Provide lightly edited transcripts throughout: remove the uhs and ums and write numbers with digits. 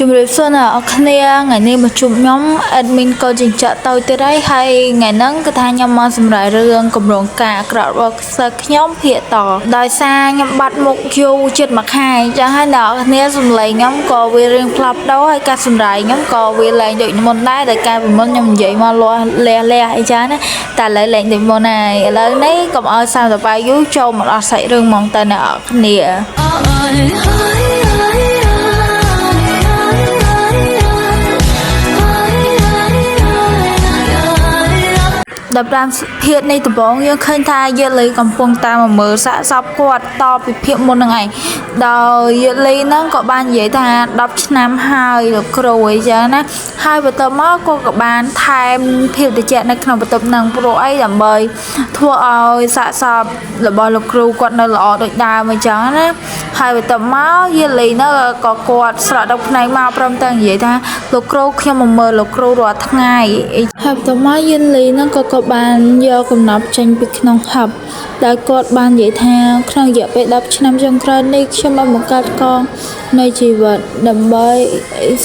ជំរាបសួរអ្នកគ្នាថ្ងៃនេះមកជួបខ្ញុំ admin ក៏ចិញ្ចាក់ទៅទៀតហើយថ្ងៃហ្នឹងគឺថាខ្ញុំមកសម្រាប់រឿងកម្រងការអាក្រក់របស់សិស្សខ្ញុំភាគតដោយសារខ្ញុំបាត់មុខយូរជិតមួយខែអញ្ចឹងហើយអ្នកគ្នាសំឡេងខ្ញុំក៏វារៀងផ្លាស់ប្ដូរហើយការសម្ដែងខ្ញុំក៏វាឡើងដូចមុនដែរដោយការពីមុនខ្ញុំនិយាយមកលាស់លះអីចឹងណាតែឥឡូវឡើងដូចមុនហើយឥឡូវនេះកុំឲ្យសារទៅបាយយូរចូលមកដល់សាច់រឿងហ្មងតើអ្នកគ្នា ដល់ប្រាំភាគនៃដំបងយើងឃើញថាយាលីកំពុងតាមមើលសាកសពគាត់តពីភាគមុនហ្នឹងឯងដល់យាលីហ្នឹងក៏បាននិយាយថា10ឆ្នាំហើយលោកគ្រូអីចឹងណាហើយបន្ទាប់មកក៏បានថែមភាពតិចនៅក្នុងបន្ទប់ហ្នឹងព្រោះអីដើម្បីធ្វើឲ្យសាកសពរបស់លោកគ្រូគាត់នៅល្អដូចដើមអញ្ចឹងណាហើយបន្ទាប់មកយាលីហ្នឹងក៏គាត់ស្រក់ទឹកភ្នែកមកព្រមទាំងនិយាយថាលោកគ្រូខ្ញុំមកមើលលោកគ្រូរាល់ថ្ងៃហើយបន្ទាប់មកយាលីហ្នឹងក៏បានយកកំណប់ចេញពីក្នុងហឹបដែលគាត់បាននិយាយថាក្នុងរយៈពេល10ឆ្នាំចុងក្រោយនេះខ្ញុំបានបង្កើតកងនៃជីវិតដើម្បី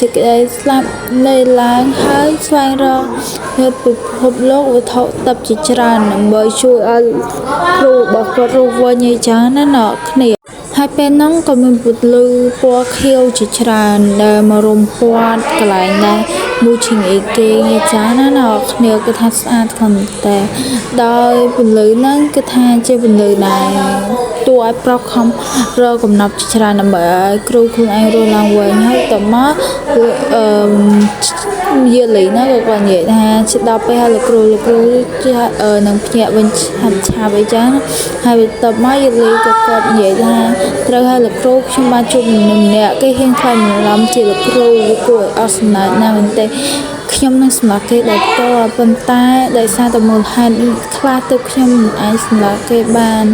សេចក្តីស្លាប់នៅឡើងហើយស្វែងរកនៅពិភពលោកវត្ថុទិព្វជាច្រើនដើម្បីជួយឲ្យគ្រូរបស់គាត់រស់វិញអីចឹងណាអ្នកគ្នាហើយពេលហ្នឹងក៏មានពន្លឺពណ៌ខៀវជាច្រើនដែលមករុំព័ទ្ធកន្លែងដែរមួយឈិងអីគេងអីចាណាអ្នកគ្នាគឺថាស្អាតខ្លាំងតែដោយពន្លឺហ្នឹងគឺថាជាពន្លឺដែរតួឲ្យប្រុសខំរកកំណប់ជាច្រើនដើម្បីឲ្យគ្រូខ្លួនឯងរស់ឡើងវិញហើយតមកយាលីណាក៏គាត់និយាយថាជិតដល់ពេលហើយលោកគ្រូនឹងភ្ញាក់វិញឆាប់អីចឹងហើយបន្ទាប់មកយាលីក៏គាត់និយាយថាត្រូវឲ្យលោកគ្រូខ្ញុំបានជួបមនុស្សម្នាក់គេហ៊ានខ្លាចបន្លំជាលោកគ្រូវាគួរឲ្យអស់សំណើចណាស់មែនទេខ្ញុំនឹងសម្លាប់គេដោយផ្ទាល់ប៉ុន្តែដោយសារតែមូលហេតុខ្លះទៅខ្ញុំមិនអាចសម្លាប់គេបាន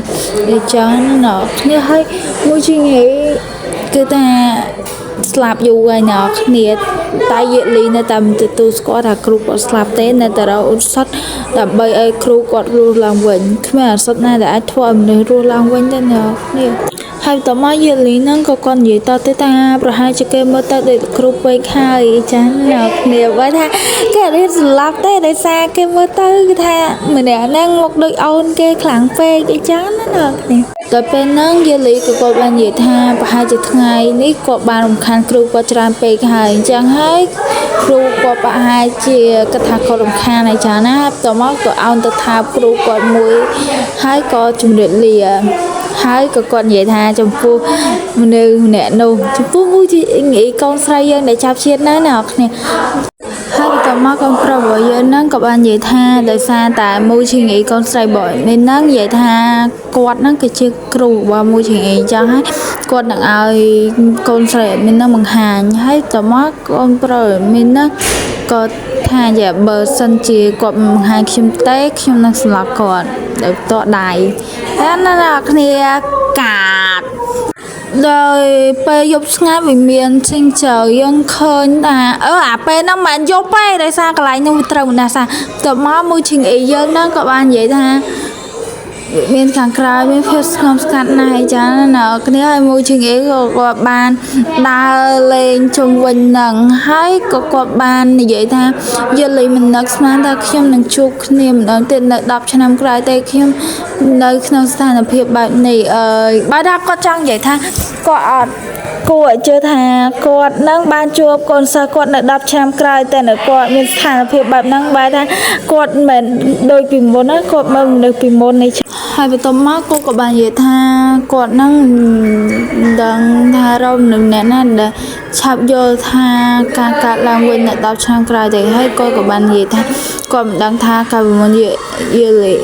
អញ្ចឹងណាគ្នាហើយមួយជាងគឺថាស្លាប់យូរហើយអ្នកគ្នាតែយាលីនៅតែមិនទទួលស្គាល់ថាគ្រូគាត់ស្លាប់ទេនៅតែរកឧស្សាហ៍ដើម្បីឲ្យគ្រូគាត់រស់ឡើងវិញគ្មានឱសថណាដែលអាចធ្វើឲ្យមនុស្សរស់ឡើងវិញទេអ្នកគ្នាហើយតមកយាលីហ្នឹងក៏គាត់និយាយតទៅថាប្រហែលជាគេមើលទៅដូចគ្រូពេកហើយអញ្ចឹងអ្នកគ្នាបើថាគេរៀនស្លាប់ទេដោយសារគេមើលទៅគឺថាម្នាក់ហ្នឹងមកដូចអូនគេខ្លាំងពេកអញ្ចឹងណាអ្នកគ្នាដល់ពេលហ្នឹងយាលីក៏គាត់បាននិយាយថាប្រហែលជាថ្ងៃនេះគាត់បានរំខានគ្រូគាត់ច្រើនពេកហើយអញ្ចឹងហើយគ្រូគាត់ប្រហែលជាគាត់ថាគាត់រំខានអីចឹងណាបន្ទាប់មកក៏អោនទៅថាគ្រូគាត់មួយហើយក៏ជំរាបលាហើយក៏គាត់និយាយថាចំពោះមនុស្សម្នាក់នោះចំពោះមួយជាងាយកូនស្រីយើងដែលចាប់ជាតិណាអ្នកគ្នាហើយបន្ទាប់មកកូនប្រុសរបស់យើងហ្នឹងក៏បាននិយាយថាដោយសារតែមួយជាងាយកូនស្រីរបស់នេះហ្នឹងនិយាយថាគាត់ហ្នឹងគឺជាគ្រូរបស់មួយជាងាយអញ្ចឹងហើយគាត់នឹងឲ្យកូនស្រីមានហ្នឹងបង្ហាញហើយបន្ទាប់មកកូនប្រុសមានហ្នឹងក៏ថាយ៉ាបើសិនជាគាត់បង្ហាញខ្ញុំទេខ្ញុំនឹងស្លាប់គាត់ដោយផ្ទាល់ដៃហើយណាគ្នាកាតដោយពេលយប់ស្ងាត់វាមានសិងចើយើងឃើញថាអាពេលហ្នឹងមិនយប់ទេដោយសារកន្លែងហ្នឹងវាត្រូវណាស់សាទៅមកមួយឈិងអីយើងហ្នឹងក៏បាននិយាយថាមានខាងក្រៅមានភាពស្ងប់ស្ងាត់ណាស់អីចឹងណាគ្នាហើយមួយជាងអីក៏គាត់បានដើរលេងជុំវិញហ្នឹងហើយក៏គាត់បាននិយាយថាយាលីមិននឹកស្មានថាខ្ញុំនឹងជួបគ្នាម្ដងទៀតនៅ10ឆ្នាំក្រោយទេខ្ញុំនៅក្នុងស្ថានភាពបែបនេះបើថាគាត់ចង់និយាយថាគាត់អត់គួរឲ្យជឿថាគាត់នឹងបានជួបកូនសិស្សគាត់នៅ10ឆ្នាំក្រោយតែនៅគាត់មានស្ថានភាពបែបហ្នឹងបែរថាគាត់មិនដូចពីមុនណាគាត់មិនមនុស្សពីមុននេះហើយបន្ទាប់មកគាត់ក៏បាននិយាយថាគាត់នឹងដឹងថារមនឹងអ្នកណាដែលឆាប់យល់ថាការកាត់ឡើងវិញនៅ10ឆ្នាំក្រោយទេហើយគាត់ក៏បាននិយាយថាគាត់មិនដឹងថាកាលពីមុនយាលី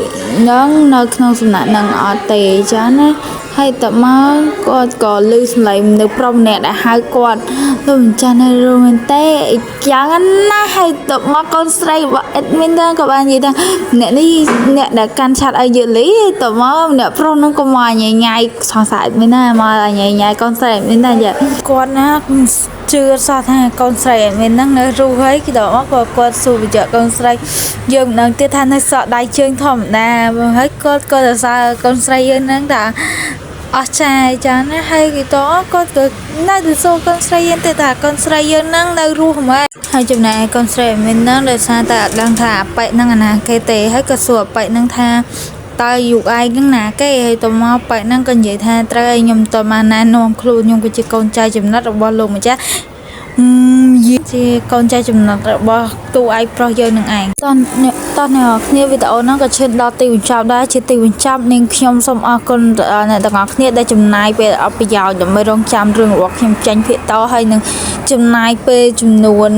នឹងនៅក្នុងសំណាក់នឹងអត់ទេអញ្ចឹងណាហើយតមកគាត់ក៏លឺសំឡេងនៅប្រុសម្នាក់ដែលហៅគាត់ទៅមិនចាស់នៅរមែនទេយ៉ាងណាហើយតមកកូនស្រីរបស់ admin ក៏បាននិយាយថាអ្នកនេះអ្នកដែលកាន់ឆាត់ឲ្យយាលីតមកម្នាក់ប្រុសនោះក៏មកញ៉ៃញ៉ៃសងសា admin ណាមកញ៉ៃញ៉ៃកូនស្រី admin ណាគាត់ណាជឿសោះថាកូនស្រី admin ហ្នឹងនៅរស់ហើយគេដល់មកគាត់សួរវិជ្ជាកូនស្រីយើងមិនដឹងទៀតថានៅសក់ដៃជើងធម្មតាហើយគាត់ក៏សរសើរកូនស្រីយើងហ្នឹងថា អ អស់ចាចាណាហើយគេតគាត់ក៏នៅទៅសូកូនស្រីយើងទៅថាកូនស្រីយើងហ្នឹងនៅរស់ហ្មងហើយចំណែកកូនស្រីមិនហ្នឹងដោយសារតែអត់ដឹងថាអប៉ិហ្នឹងអាណាគេទេហើយក៏សួរអប៉ិហ្នឹងថាតើយុគឯងហ្នឹងណាគេហើយទៅមកប៉ិហ្នឹងក៏និយាយថាត្រូវឲ្យខ្ញុំតមកណែនាំខ្លួនខ្ញុំគឺជាកូនចៅចំណិតរបស់លោកម្ចាស់ជាកូនចៅចំណិតរបស់តួឯកប្រុសយើងនឹងឯងតអ្នកគ្នាវីដេអូហ្នឹងក៏ឈានដល់ទីបញ្ចប់ដែរជាទីបញ្ចប់នាងខ្ញុំសូមអរគុណអ្នកទាំងអស់គ្នាដែលចំណាយពេលអត់ប្រយោជន៍ដើម្បីរងចាំរឿងរបស់ខ្ញុំចេញភាគតហើយនឹងចំណាយពេលចំនួន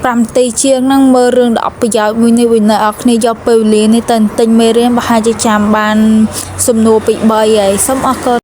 5នាទីជាងហ្នឹងមើលរឿងដ៏អត់ប្រយោជន៍មួយនេះវិញអ្នកគ្នាយកពេលវេលានេះទៅទិញមេរៀនប្រហែលជាចាំបានសំណួរពី3ហើយសូមអរគុណ